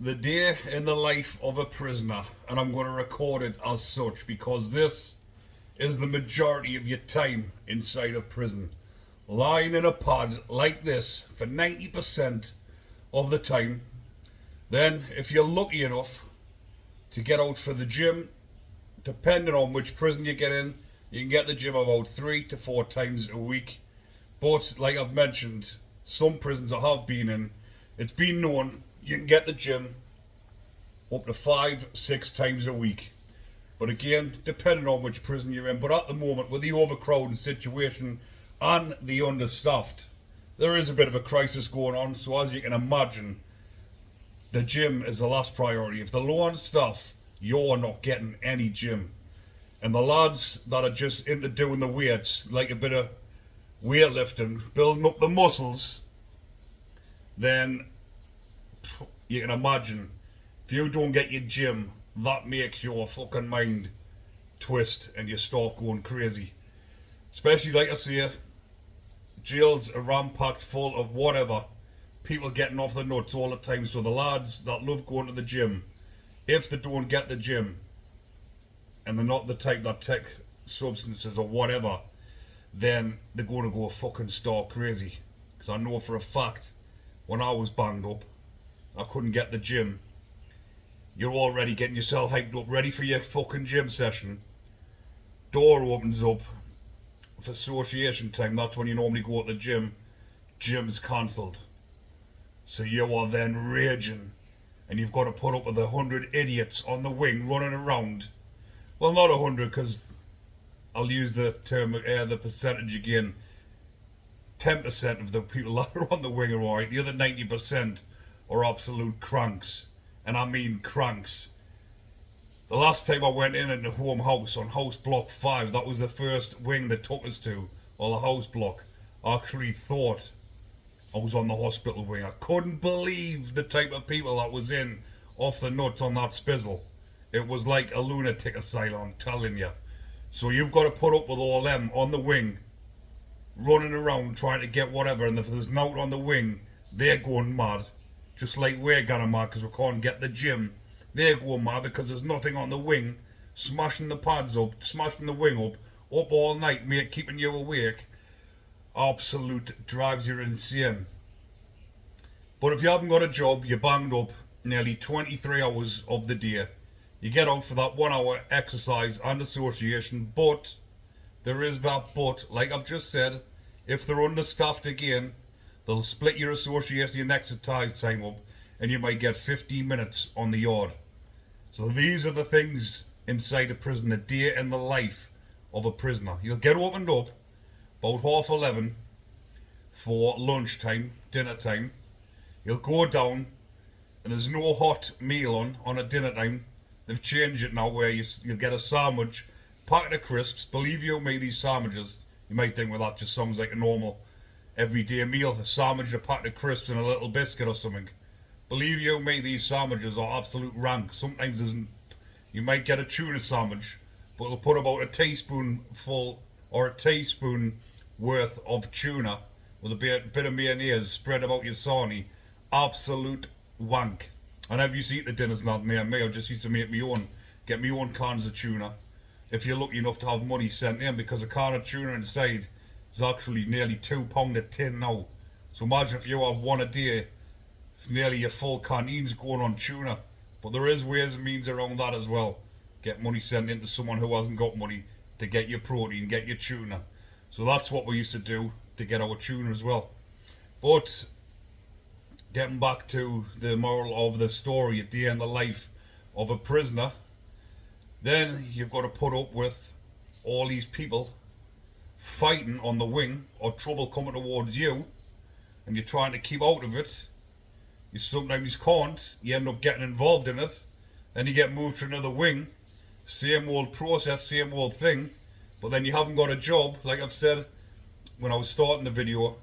The day in the life of a prisoner, and I'm going to record it as such because this is the majority of your time inside of prison. Lying in a pod like this for 90% of the time. Then, if you're lucky enough to get out for the gym, depending on which prison you get in, you can get the gym about 3 to 4 times a week. But, like I've mentioned, some prisons I have been in, it's been known you can get the gym up to 5, 6 times a week. But again, depending on which prison you're in. But at the moment, with the overcrowding situation and the understaffed, there is a bit of a crisis going on. So as you can imagine, the gym is the last priority. If they're low on staff, you're not getting any gym. And the lads that are just into doing the weights, like a bit of weightlifting, building up the muscles, then you can imagine if you don't get your gym, that makes your fucking mind twist and you start going crazy. Especially, like I say, jails are rampacked full of whatever. People getting off the nuts all the time. So the lads that love going to the gym, if they don't get the gym and they're not the type that take substances or whatever, then they're going to go fucking stark crazy. Because I know for a fact, when I was banged up, I couldn't get the gym. You're already getting yourself hyped up, ready for your fucking gym session. Door opens up for association time. That's when you normally go to the gym. Gym's cancelled. So you are then raging. And you've got to put up with 100 idiots on the wing running around. Well, not 100, because I'll use the term, the percentage again. 10% of the people that are on the wing are alright. The other 90% are absolute cranks. And I mean cranks. The last time I went in the home house on house block 5, that was the first wing they took us to, or the house block. I actually thought I was on the hospital wing. I couldn't believe the type of people that was in off the nuts on that spizzle. It was like a lunatic asylum, I'm telling you. So you've got to put up with all them on the wing, running around trying to get whatever, and if there's note on the wing, they're going mad. Just like we're going mad because we can't get the gym. They're going mad because there's nothing on the wing, smashing the pads up, smashing the wing up all night, mate, keeping you awake. Absolute drives you insane. But if you haven't got a job, you're banged up nearly 23 hours of the day. You get out for that 1 hour exercise and association, but there is that but, like I've just said, if they're understaffed again, they'll split your association, your exercise time up, and you might get 15 minutes on the yard. So these are the things inside a prison, a day in the life of a prisoner. You'll get opened up about 11:30 for lunchtime, dinner time. You'll go down, and there's no hot meal on a dinner time. They've changed it now where you'll get a sandwich, packet of crisps. Believe you me, these sandwiches, you might think, well, that just sounds like a normal everyday meal. A sandwich, a packet of crisps and a little biscuit or something. Believe you me, these sandwiches are absolute rank. Sometimes you might get a tuna sandwich, but it'll put about a teaspoonful or a teaspoon worth of tuna with a bit of mayonnaise spread about your sarnie. Absolute wank. I never used to eat the dinners not near me. I just used to make my own, get my own cans of tuna. If you're lucky enough to have money sent in, because a can of tuna inside is actually nearly £2 a tin now. So imagine if you have one a day, nearly your full canteen's going on tuna. But there is ways and means around that as well. Get money sent in to someone who hasn't got money to get your protein, get your tuna. So that's what we used to do to get our tuna as well. But getting back to the moral of the story, a day in the life of a prisoner, then you've got to put up with all these people fighting on the wing or trouble coming towards you, and you're trying to keep out of it. You sometimes can't, you end up getting involved in it, then you get moved to another wing, same old process, same old thing, but then you haven't got a job. Like I've said when I was starting the video,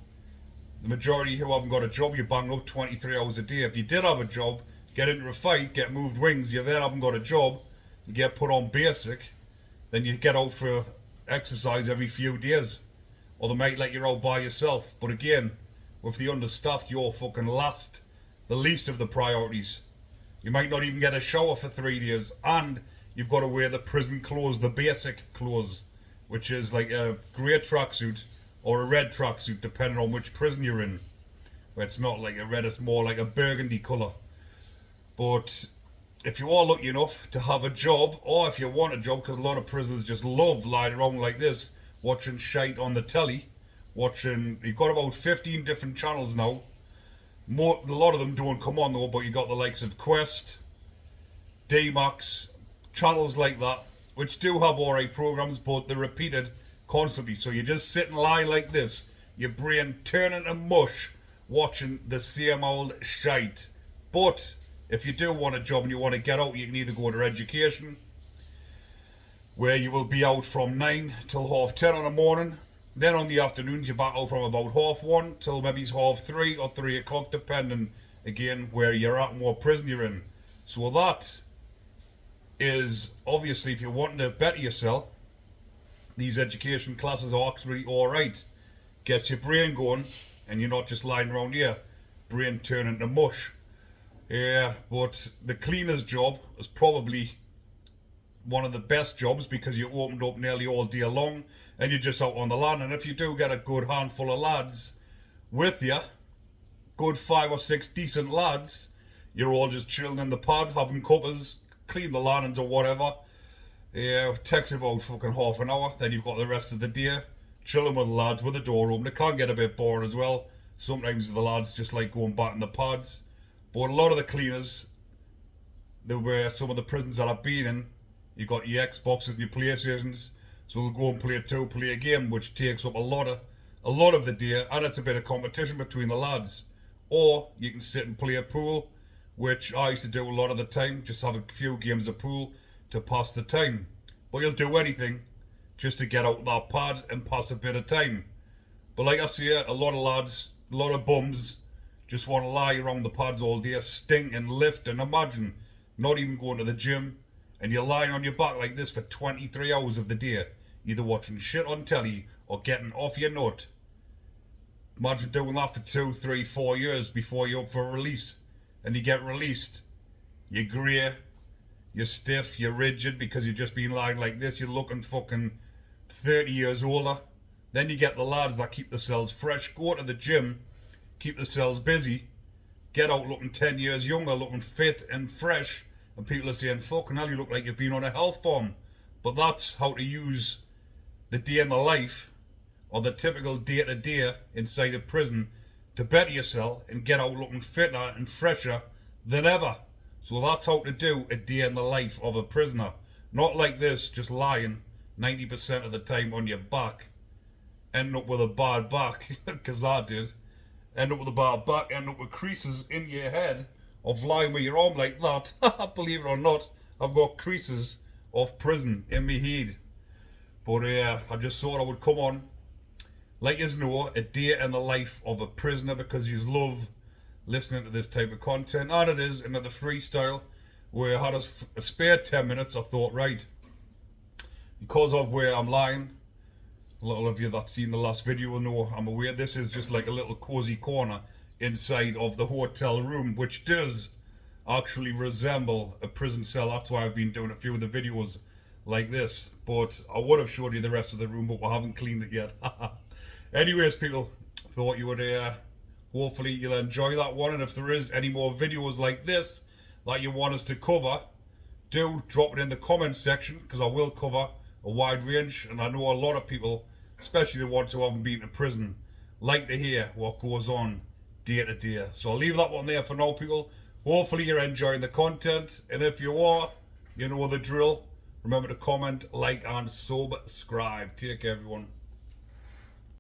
the majority who haven't got a job, you bang up 23 hours a day. If you did have a job, get into a fight, get moved wings, you then haven't got a job, you get put on basic, then you get out for exercise every few days. Or they might let you out by yourself. But again, with the understaffed, you're fucking the least of the priorities. You might not even get a shower for 3 days, and you've got to wear the prison clothes, the basic clothes, which is like a grey tracksuit or a red tracksuit, depending on which prison you're in. It's not like a red, it's more like a burgundy colour. But if you are lucky enough to have a job, or if you want a job, because a lot of prisoners just love lying around like this, watching shite on the telly, you've got about 15 different channels now. A lot of them don't come on though, but you got the likes of Quest, D-Max, channels like that, which do have alright programs, but they're repeated constantly. So you just sit and lie like this, your brain turning to mush, watching the same old shite. But if you do want a job and you want to get out, you can either go to education, where you will be out from 9 till 10:30 in the morning. Then on the afternoons, you're back out from about 1:30 till maybe 3:30 or 3 o'clock, depending again where you're at and what prison you're in. So that is obviously, if you're wanting to better yourself, these education classes are actually alright. Gets your brain going, and you're not just lying around here, brain turning to mush. Yeah, but the cleaner's job is probably one of the best jobs, because you're opened up nearly all day long and you're just out on the land. And if you do get a good handful of lads with you, good 5 or 6 decent lads, you're all just chilling in the pad, having cuppers, clean the landings or whatever. Yeah, takes about fucking half an hour. Then you've got the rest of the day chilling with the lads with the door open. It can get a bit boring as well. Sometimes the lads just like going back in the pads. But a lot of the cleaners, there were some of the prisons that I've been in, you got your Xboxes and your PlayStations, so they'll go and play a game, which takes up a lot of the day, and it's a bit of competition between the lads. Or you can sit and play a pool, which I used to do a lot of the time, just have a few games of pool to pass the time. But you'll do anything just to get out that pad and pass a bit of time. But like I say, a lot of lads, a lot of bums, just want to lie around the pads all day, stinking, lifting. Imagine not even going to the gym, and you're lying on your back like this for 23 hours of the day, either watching shit on telly or getting off your nut. Imagine doing that for 2, 3, 4 years before you're up for release. And you get released, you're grey, you're stiff, you're rigid, because you've just been lying like this, you're looking fucking 30 years older. Then you get the lads that keep the cells fresh, go to the gym, keep the cells busy, get out looking 10 years younger, looking fit and fresh, and people are saying, fucking hell, you look like you've been on a health bomb. But that's how to use the day in the life, or the typical day-to-day inside a prison, to better yourself and get out looking fitter and fresher than ever. So that's how to do a day in the life of a prisoner. Not like this, just lying 90% of the time on your back, end up with a bad back, because I did. End up with a bad back, end up with creases in your head of lying with your arm like that. Believe it or not, I've got creases of prison in my head. But I just thought I would come on, let you know, a day in the life of a prisoner, because you love listening to this type of content. And it is another freestyle where I had a spare 10 minutes. I thought, right, because of where I'm lying, a lot of you that seen the last video will know I'm aware this is just like a little cozy corner inside of the hotel room, which does actually resemble a prison cell. That's why I've been doing a few of the videos like this. But I would have showed you the rest of the room, but we haven't cleaned it yet. Anyways, people, thought you would hopefully you'll enjoy that one. And if there is any more videos like this that you want us to cover, do drop it in the comment section, because I will cover a wide range. And I know a lot of people, especially the ones who haven't been to prison, like to hear what goes on day to day. So I'll leave that one there for now, people. Hopefully you're enjoying the content, and if you are, you know the drill. Remember to comment, like and subscribe. Take care, everyone.